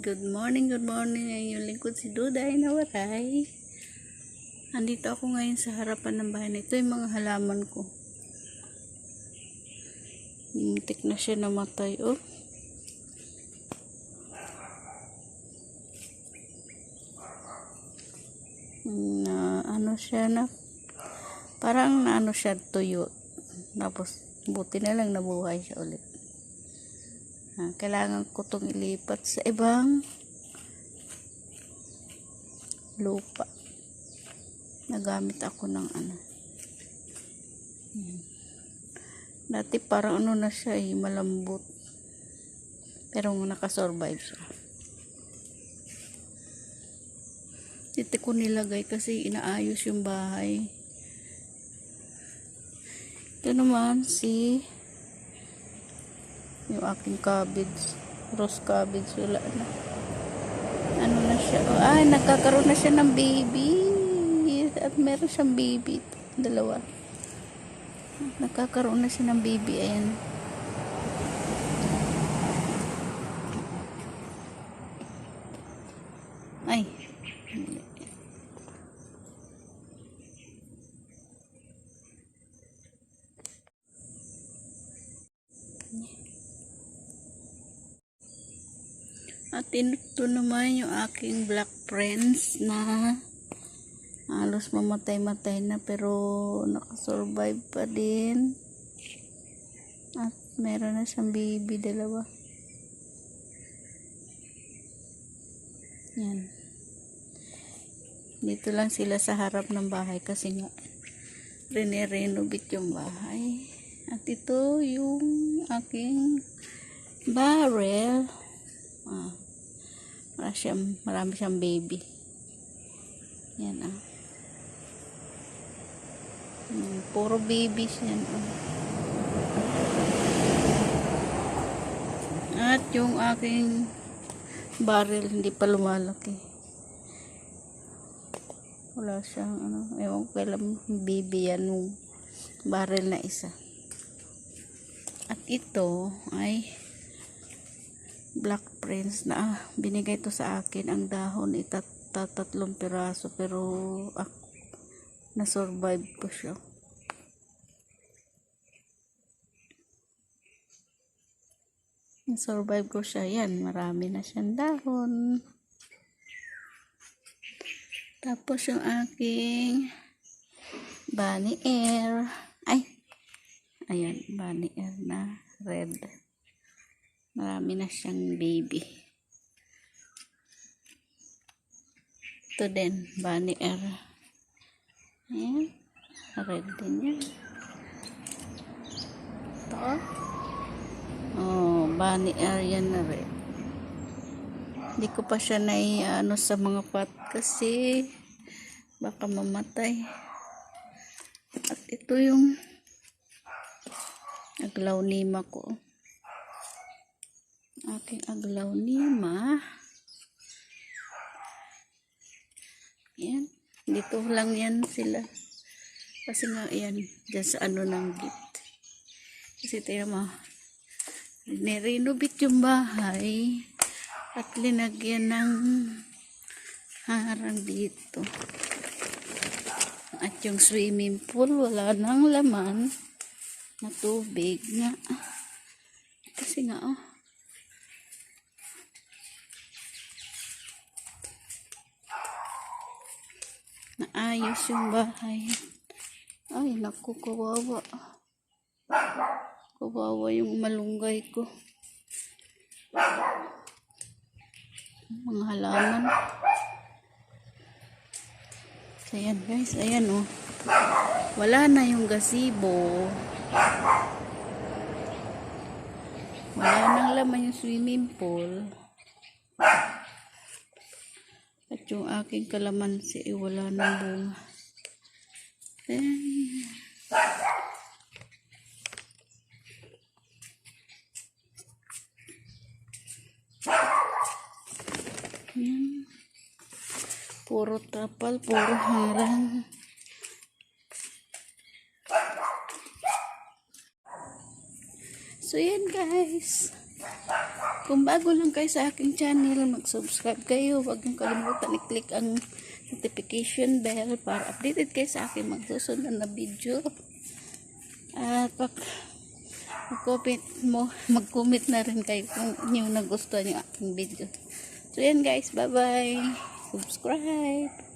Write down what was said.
good morning. Ay, yung lingkod si Duday na waray. Andito ako ngayon sa harapan ng bahay na ito. Yung mga halaman ko. Muntik na siya namatay, oh. Ano siya na, parang ano siya, tuyo. Tapos, buti na lang nabuhay siya ulit. Kailangan ko itong ilipat sa ibang lupa. Nagamit ako ng ano. Dati parang ano na siya, malambot. Pero nakasurvive siya. Dito ko nilagay kasi inaayos yung bahay. Ito naman yung aking cabbage, rose cabbage, wala na. Ano na siya? Nagkakaroon na siya ng baby. At meron siyang baby. Dalawa. Nagkakaroon na siya ng baby. Ayan. Ay. At ito naman yung aking black friends na halos mamatay-matay na pero nakasurvive pa din. At meron na siyang baby, dalawa. Yan. Dito lang sila sa harap ng bahay kasi nga renovate yung bahay. At ito yung aking barrel. Marami siyang baby. Yan puro babies yan. At yung aking barrel hindi pa lumalaki. Wala siyang ewan ko kailan baby yan yung barrel na isa. At ito ay black prince na binigay to sa akin. Ang dahon tatlong piraso pero na-survive po siya. Na-survive ko siya. Yan, marami na siyang dahon. Tapos yung aking bunny air. Ayan, bunny air na red. Marami na siyang baby. Ito din, bunny air. Ayan, red din yan. Ito. Bunny air yan na red. Hindi ko pa siya sa mga pot kasi baka mamatay. At ito yung aglaonema ko. Aking aglaonema. Yan. Dito lang yan sila. Kasi nga yan. Dyan sa ng gift. Kasi tayo nirenovate yung bahay. At linagyan ng harang dito. At yung swimming pool wala nang laman na tubig nga. Kasi nga naayos yung bahay. Ay, naku, kawawa. Kawawa yung malunggay ko. Mga halaman. So, ayan guys, ayan wala na yung gazebo. Wala nang laman yung swimming pool. At yung aking kalamansi wala nang bunga. Yan. Puro tapal, puro harang. So yan guys. Kung bago lang kayo sa aking channel, mag-subscribe kayo. Huwag niyong kalimutan i-click ang notification bell para updated kayo sa aking magsusunod na video. At mag-comment na rin kayo kung inyo nagustuhan yung aking video. So yan guys, bye bye. Subscribe.